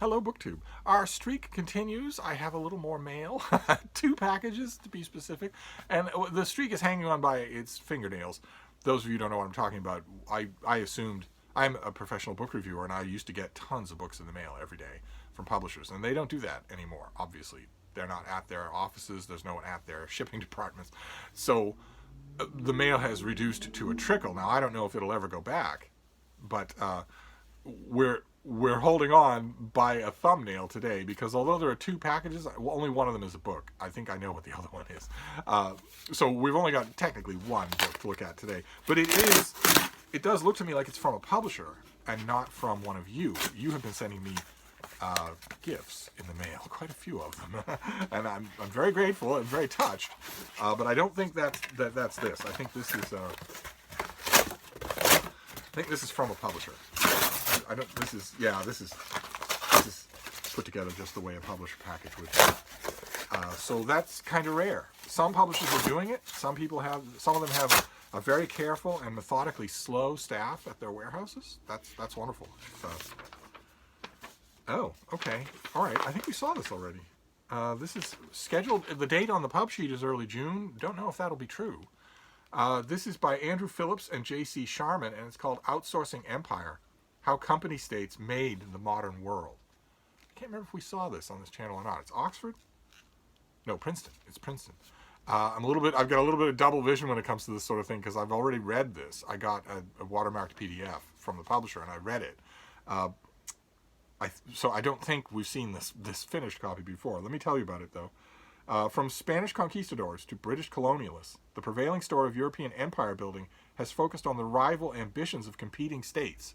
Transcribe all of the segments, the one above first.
Hello, BookTube. Our streak continues. I have a little more mail, 2 packages to be specific, and the streak is hanging on by its fingernails. Those of you who don't know what I'm talking about, I assumed I'm a professional book reviewer, and I used to get tons of books in the mail every day from publishers, and they don't do that anymore. Obviously, they're not at their offices. There's no one at their shipping departments, so the mail has reduced to a trickle. Now I don't know if it'll ever go back, but we're holding on by a thumbnail today because although there are 2 packages, only one of them is a book. I think I know what the other one is. So we've only got technically one book to look at today, but it does look to me like it's from a publisher and not from one of you. You have been sending me gifts in the mail, quite a few of them, and I'm very grateful and very touched. But I don't think that's this. I think this is from a publisher. I don't. This is put together just the way a publisher package would be. So that's kind of rare. Some publishers are doing it. Some of them have a very careful and methodically slow staff at their warehouses. That's wonderful. Oh, okay, all right. I think we saw this already. This is scheduled. The date on the pub sheet is early June. Don't know if that'll be true. This is by Andrew Phillips and J.C. Sharman, and it's called Outsourcing Empire: How Company States Made the Modern World. I can't remember if we saw this on this channel or not. It's Oxford? No, Princeton. It's Princeton. I've got a little bit of double vision when it comes to this sort of thing because I've already read this. I got a watermarked PDF from the publisher and I read it. So I don't think we've seen this finished copy before. Let me tell you about it though. From Spanish conquistadors to British colonialists, the prevailing story of European empire building has focused on the rival ambitions of competing states.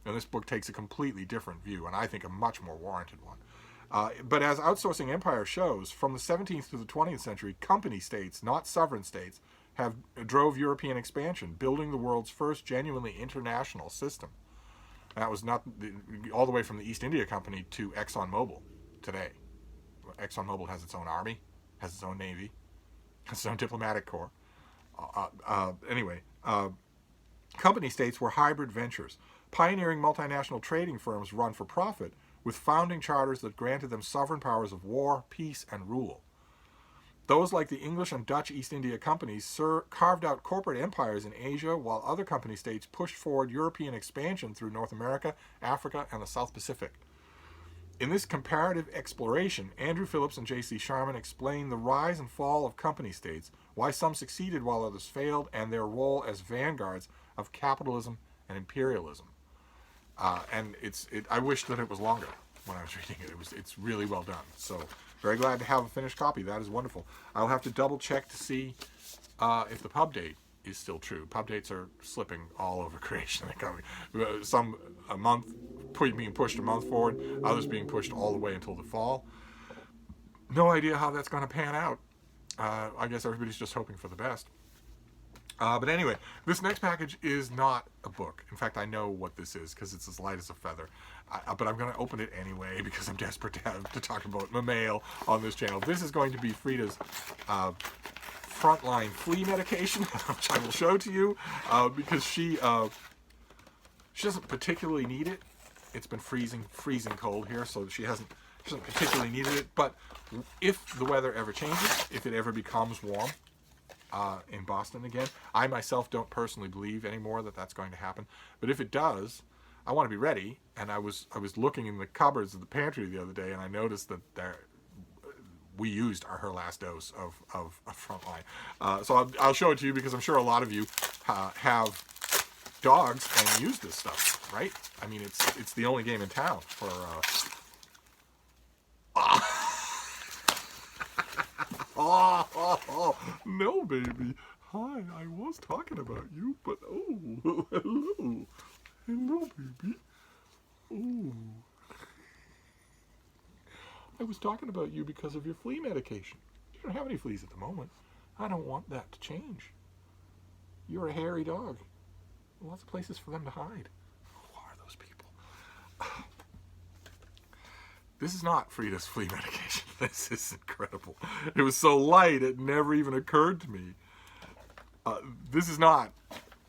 And this book takes a completely different view, and I think a much more warranted one. But as Outsourcing Empire shows, from the 17th to the 20th century, company states, not sovereign states, drove European expansion, building the world's first genuinely international system. And that was all the way from the East India Company to ExxonMobil today. ExxonMobil has its own army, has its own navy, has its own diplomatic corps. Company states were hybrid ventures, pioneering multinational trading firms run for profit with founding charters that granted them sovereign powers of war, peace, and rule. Those, like the English and Dutch East India Companies, carved out corporate empires in Asia, while other company states pushed forward European expansion through North America, Africa, and the South Pacific. In this comparative exploration, Andrew Phillips and J.C. Sharman explain the rise and fall of company states, why some succeeded while others failed, and their role as vanguards of capitalism and imperialism. I wish that it was longer when I was reading it. It's really well done. So very glad to have a finished copy. That is wonderful. I'll have to double check to see if the pub date is still true. Pub dates are slipping all over creation. Some a month being pushed a month forward, others being pushed all the way until the fall. No idea how that's going to pan out. I guess everybody's just hoping for the best. But anyway, this next package is not a book. In fact, I know what this is because it's as light as a feather. But I'm going to open it anyway because I'm desperate to talk about my mail on this channel. This is going to be Frida's frontline flea medication, which I will show to you because she doesn't particularly need it. It's been freezing cold here, so she doesn't particularly needed it. But if the weather ever changes, if it ever becomes warm, in Boston again. I myself don't personally believe anymore that that's going to happen, but if it does, I want to be ready. And I was looking in the cupboards of the pantry the other day, and I noticed that we used her last dose of Frontline. So I'll show it to you because I'm sure a lot of you have dogs and use this stuff, right? I mean, it's the only game in town for. Oh, no, baby. Hi, I was talking about you, but oh, hello. Hello, baby. Oh. I was talking about you because of your flea medication. You don't have any fleas at the moment. I don't want that to change. You're a hairy dog. Lots of places for them to hide. Who are those people? This is not Frida's flea medication. This is incredible. It was so light, it never even occurred to me. This is not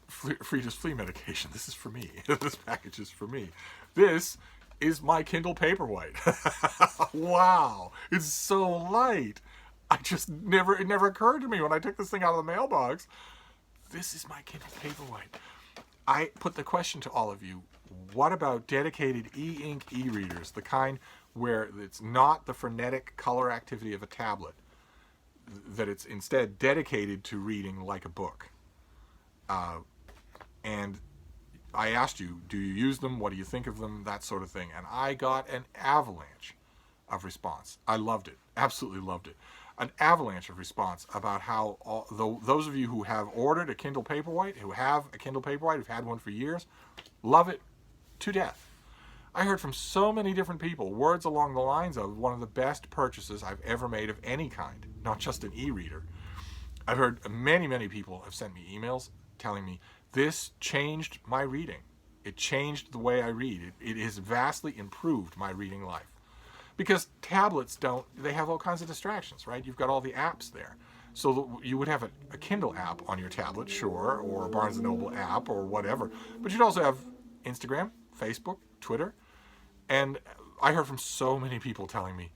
Frida's flea medication. This is for me. This package is for me. This is my Kindle Paperwhite. Wow, it's so light. It never occurred to me when I took this thing out of the mailbox. This is my Kindle Paperwhite. I put the question to all of you, what about dedicated e-ink e-readers, the kind where it's not the frenetic color activity of a tablet, that it's instead dedicated to reading like a book? And I asked you, do you use them? What do you think of them? That sort of thing. And I got an avalanche of response. I loved it. Absolutely loved it. An avalanche of response about how those of you who have ordered a Kindle Paperwhite, who have a Kindle Paperwhite, who've had one for years, love it to death. I heard from so many different people words along the lines of one of the best purchases I've ever made of any kind, not just an e-reader. I've heard many, many people have sent me emails telling me, this changed my reading. It changed the way I read. It has vastly improved my reading life. Because tablets they have all kinds of distractions, right? You've got all the apps there. So you would have a Kindle app on your tablet, sure, or a Barnes & Noble app or whatever. But you'd also have Instagram, Facebook, Twitter. And I heard from so many people telling me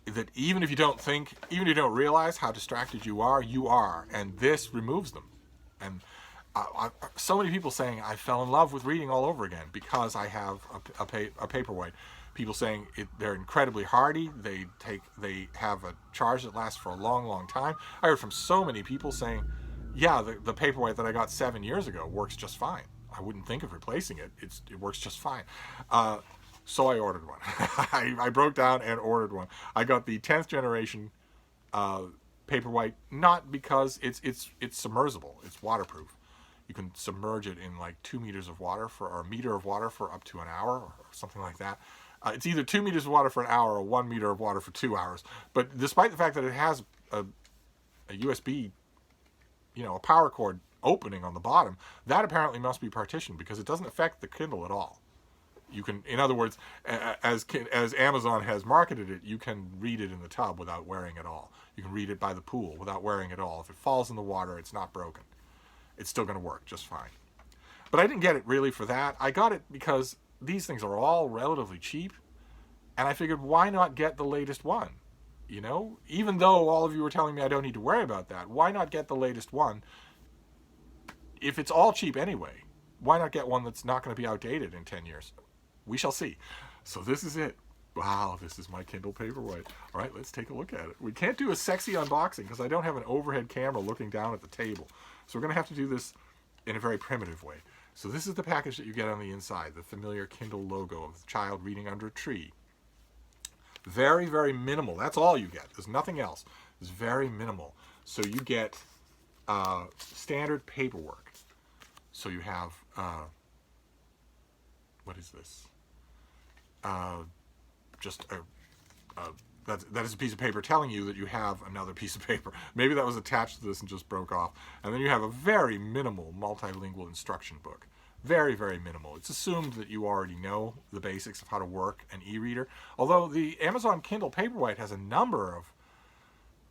that even if you don't realize how distracted you are, and this removes them. And so many people saying I fell in love with reading all over again because I have a Paperwhite. People saying they're incredibly hardy. They have a charge that lasts for a long, long time. I heard from so many people saying, yeah, the Paperwhite that I got 7 years ago works just fine. I wouldn't think of replacing it. It works just fine. So I ordered one. I broke down and ordered one. I got the 10th generation Paperwhite, not because it's submersible. It's waterproof. You can submerge it in like 2 meters of water or a meter of water for up to an hour or something like that. It's either 2 meters of water for an hour or 1 meter of water for 2 hours. But despite the fact that it has a USB, a power cord opening on the bottom, that apparently must be partitioned because it doesn't affect the Kindle at all. You can, in other words, as Amazon has marketed it, you can read it in the tub without wearing it all. You can read it by the pool without wearing it all. If it falls in the water, it's not broken. It's still going to work just fine. But I didn't get it really for that. I got it because these things are all relatively cheap, and I figured, why not get the latest one? Even though all of you were telling me I don't need to worry about that, why not get the latest one? If it's all cheap anyway, why not get one that's not going to be outdated in 10 years? We shall see. So this is it. Wow, this is my Kindle Paperwhite. All right, let's take a look at it. We can't do a sexy unboxing because I don't have an overhead camera looking down at the table. So we're going to have to do this in a very primitive way. So this is the package that you get on the inside, the familiar Kindle logo of the child reading under a tree. Very, very minimal. That's all you get. There's nothing else. It's very minimal. So you get standard paperwork. So you have, what is this? That is a piece of paper telling you that you have another piece of paper. Maybe that was attached to this and just broke off. And then you have a very minimal multilingual instruction book. Very, very minimal. It's assumed that you already know the basics of how to work an e-reader. Although the Amazon Kindle Paperwhite has a number of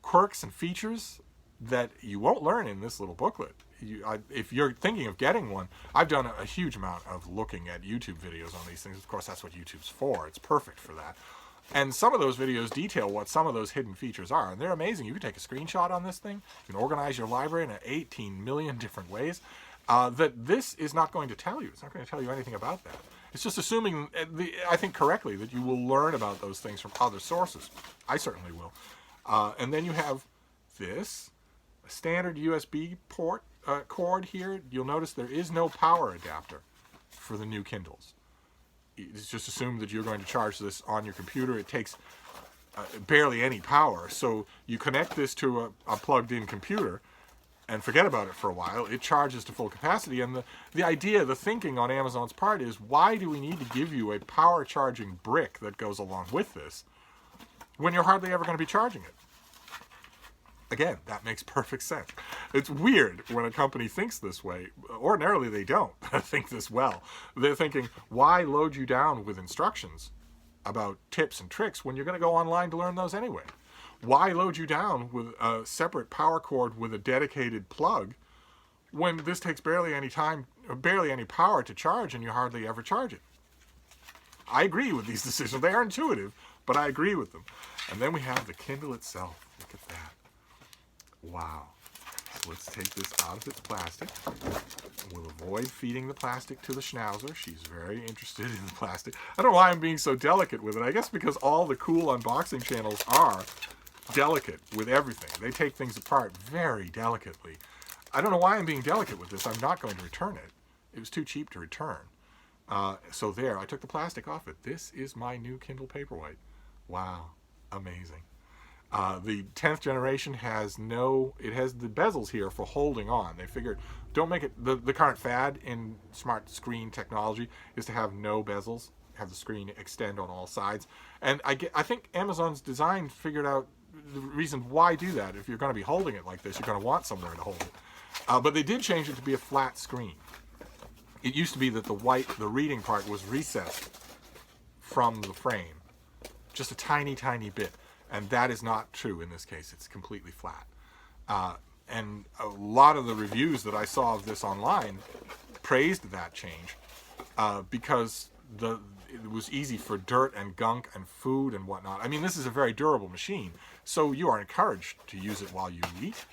quirks and features that you won't learn in this little booklet. If you're thinking of getting one, I've done a huge amount of looking at YouTube videos on these things. Of course, that's what YouTube's for. It's perfect for that. And some of those videos detail what some of those hidden features are. And they're amazing. You can take a screenshot on this thing. You can organize your library in 18 million different ways. That this is not going to tell you. It's not going to tell you anything about that. It's just assuming, I think correctly, that you will learn about those things from other sources. I certainly will. And then you have this, a standard USB port cord here. You'll notice there is no power adapter for the new Kindles. It's just assumed that you're going to charge this on your computer. It takes barely any power. So you connect this to a plugged-in computer and forget about it for a while. It charges to full capacity. And the idea, the thinking on Amazon's part is, why do we need to give you a power charging brick that goes along with this when you're hardly ever going to be charging it? Again, that makes perfect sense. It's weird when a company thinks this way. Ordinarily, they don't think this well. They're thinking, why load you down with instructions about tips and tricks when you're going to go online to learn those anyway? Why load you down with a separate power cord with a dedicated plug when this takes barely any time, barely any power to charge, and you hardly ever charge it? I agree with these decisions. They are intuitive, but I agree with them. And then we have the Kindle itself. Look at that. Wow. So let's take this out of its plastic. We'll avoid feeding the plastic to the schnauzer. She's very interested in the plastic. I don't know why I'm being so delicate with it. I guess because all the cool unboxing channels are delicate with everything. They take things apart very delicately. I don't know why I'm being delicate with this. I'm not going to return it. It was too cheap to return. So there, I took the plastic off it. This is my new Kindle Paperwhite. Wow, amazing. The 10th generation has it has the bezels here for holding on. They figured, don't make it, the current fad in smart screen technology is to have no bezels, have the screen extend on all sides. And I think Amazon's design figured out the reason why do that. If you're going to be holding it like this, you're going to want somewhere to hold it. But they did change it to be a flat screen. It used to be that the reading part was recessed from the frame, just a tiny, tiny bit. And that is not true in this case. It's completely flat. And a lot of the reviews that I saw of this online praised that change because it was easy for dirt and gunk and food and whatnot. I mean, this is a very durable machine, so you are encouraged to use it while you eat,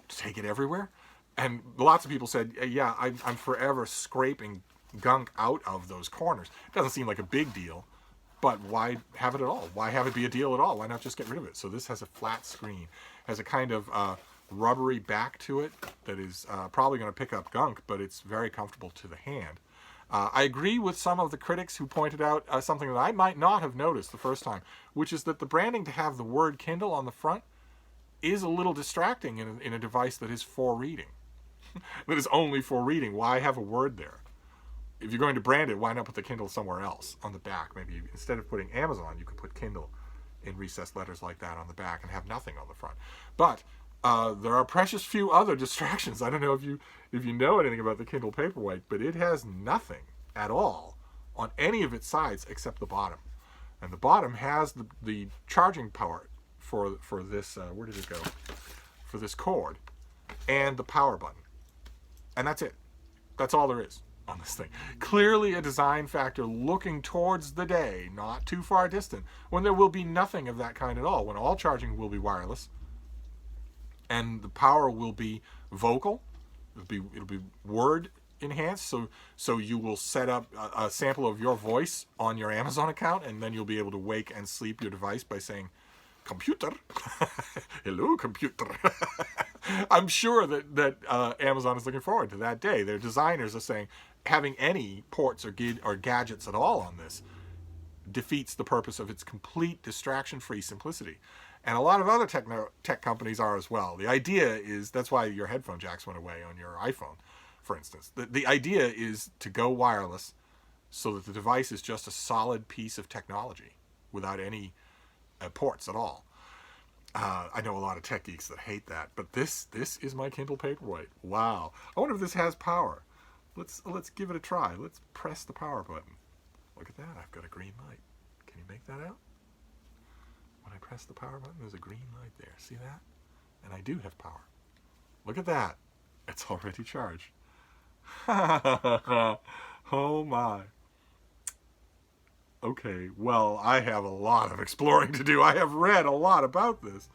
to take it everywhere. And lots of people said, yeah, I'm forever scraping gunk out of those corners. It doesn't seem like a big deal. But why have it at all? Why have it be a deal at all? Why not just get rid of it? So this has a flat screen, has a kind of rubbery back to it that is probably going to pick up gunk, but it's very comfortable to the hand. I agree with some of the critics who pointed out something that I might not have noticed the first time, which is that the branding to have the word Kindle on the front is a little distracting in a device that is for reading. That is only for reading. Why have a word there? If you're going to brand it, why not put the Kindle somewhere else on the back? Maybe instead of putting Amazon, you could put Kindle in recessed letters like that on the back and have nothing on the front. But there are precious few other distractions. I don't know if you know anything about the Kindle Paperwhite, but it has nothing at all on any of its sides except the bottom. And the bottom has the charging power for this, where did it go? For this cord and the power button. And that's it. That's all there is on this thing. Clearly a design factor looking towards the day, not too far distant, when there will be nothing of that kind at all, when all charging will be wireless and the power will be vocal. It'll be word enhanced, so you will set up a sample of your voice on your Amazon account, and then you'll be able to wake and sleep your device by saying, "Computer." Hello, computer. I'm sure that Amazon is looking forward to that day. Their designers are saying having any ports or gadgets at all on this defeats the purpose of its complete distraction-free simplicity. And a lot of other tech companies are as well. The idea is, that's why your headphone jacks went away on your iPhone, for instance. The idea is to go wireless so that the device is just a solid piece of technology without any ports at all. I know a lot of tech geeks that hate that, but this is my Kindle Paperwhite. Wow. I wonder if this has power. Let's give it a try. Let's press the power button. Look at that. I've got a green light. Can you make that out? When I press the power button, there's a green light there. See that? And I do have power. Look at that. It's already charged. Oh my. Okay, well, I have a lot of exploring to do. I have read a lot about this,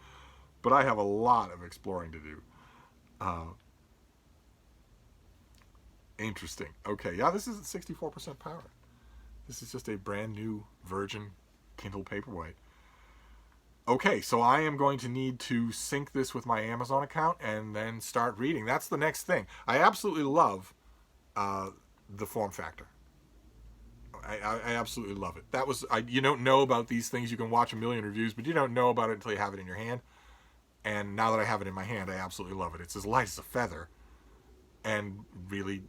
but I have a lot of exploring to do. Interesting. Okay, yeah, this is at 64% power. This is just a brand new virgin Kindle Paperwhite. Okay, so I am going to need to sync this with my Amazon account and then start reading. That's the next thing. I absolutely love the form factor. I absolutely love it. You don't know about these things. You can watch a million reviews, but you don't know about it until you have it in your hand. And now that I have it in my hand, I absolutely love it. It's as light as a feather and really,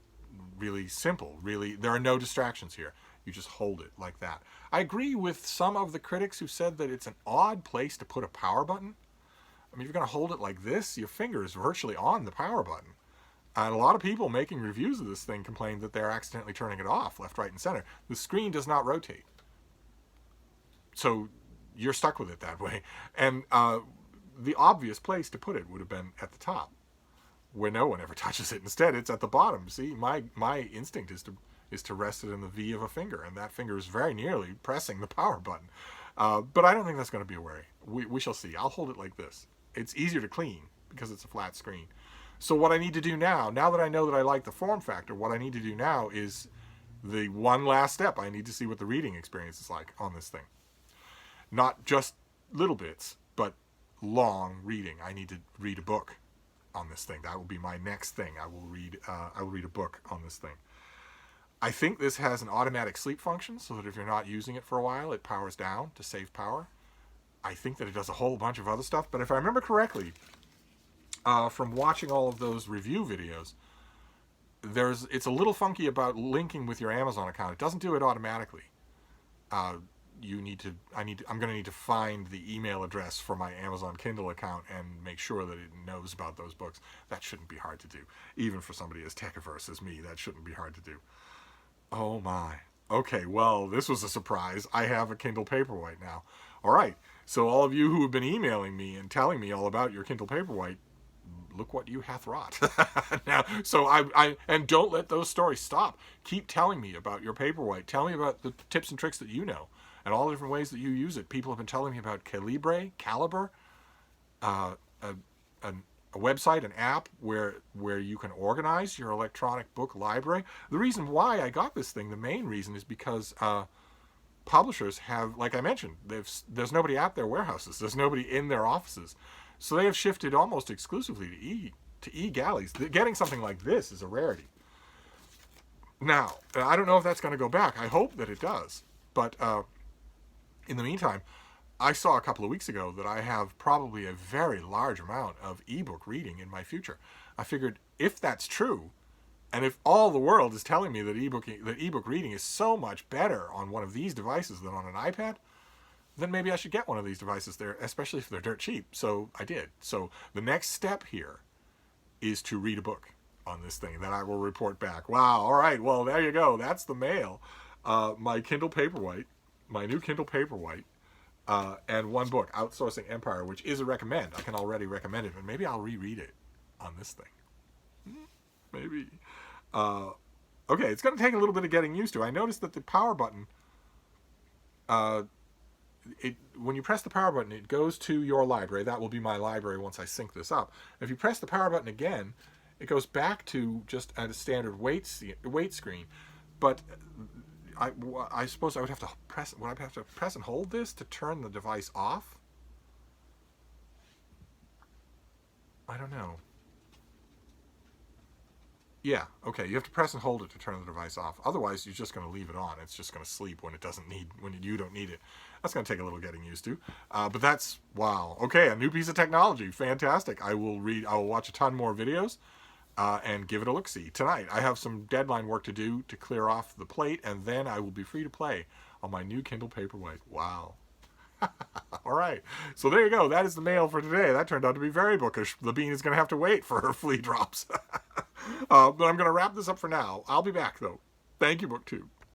really simple. Really, there are no distractions here. You just hold it like that. I agree with some of the critics who said that it's an odd place to put a power button. I mean, if you're going to hold it like this, your finger is virtually on the power button. And a lot of people making reviews of this thing complain that they're accidentally turning it off left, right, and center. The screen does not rotate. So you're stuck with it that way. And the obvious place to put it would have been at the top, where no one ever touches it. Instead, it's at the bottom. See, my instinct is is to rest it in the V of a finger, and that finger is very nearly pressing the power button. But I don't think that's going to be a worry. We shall see. I'll hold it like this. It's easier to clean because it's a flat screen. So what I need to do now that I know that I like the form factor, what I need to do now is the one last step. I need to see what the reading experience is like on this thing. Not just little bits, but long reading. I need to read a book on this thing. That will be my next thing. I will read a book on this thing. I think this has an automatic sleep function, so that if you're not using it for a while, it powers down to save power. I think that it does a whole bunch of other stuff, but if I remember correctly, from watching all of those review videos, it's a little funky about linking with your Amazon account. It doesn't do it automatically. I'm going to need to find the email address for my Amazon Kindle account and make sure that it knows about those books. That shouldn't be hard to do. Even for somebody as tech-averse as me, that shouldn't be hard to do. Oh my. Okay, well, this was a surprise. I have a Kindle Paperwhite now. All right, so all of you who have been emailing me and telling me all about your Kindle Paperwhite, look what you hath wrought. Now, so and don't let those stories stop. Keep telling me about your Paperwhite. Tell me about the tips and tricks that you know and all the different ways that you use it. People have been telling me about Calibre, a website, an app where you can organize your electronic book library. The reason why I got this thing, the main reason, is because publishers have, like I mentioned, there's nobody at their warehouses. There's nobody in their offices. So they have shifted almost exclusively to e-galleys. Getting something like this is a rarity. Now, I don't know if that's going to go back. I hope that it does. But in the meantime, I saw a couple of weeks ago that I have probably a very large amount of ebook reading in my future. I figured if that's true, and if all the world is telling me that ebook reading is so much better on one of these devices than on an iPad, then maybe I should get one of these devices there, especially if they're dirt cheap. So I did. So the next step here is to read a book on this thing. Then I will report back. Wow, all right, well, there you go. That's the mail. My Kindle Paperwhite, my new Kindle Paperwhite, and one book, Outsourcing Empire, which is a recommend. I can already recommend it, but maybe I'll reread it on this thing. Maybe. Okay, it's going to take a little bit of getting used to. I noticed that the power button, when you press the power button, it goes to your library. That will be my library once I sync this up. If you press the power button again, it goes back to just a standard wait screen. But I suppose I would have to press. Would I have to press and hold this to turn the device off? I don't know. Yeah, okay. You have to press and hold it to turn the device off. Otherwise, you're just going to leave it on. It's just going to sleep when you don't need it. That's going to take a little getting used to. But that's wow. Okay, a new piece of technology. Fantastic. I will watch a ton more videos. And give it a look-see. Tonight, I have some deadline work to do to clear off the plate, and then I will be free to play on my new Kindle Paperwhite. Wow. All right. So there you go. That is the mail for today. That turned out to be very bookish. The bean is going to have to wait for her flea drops. But I'm going to wrap this up for now. I'll be back, though. Thank you, BookTube.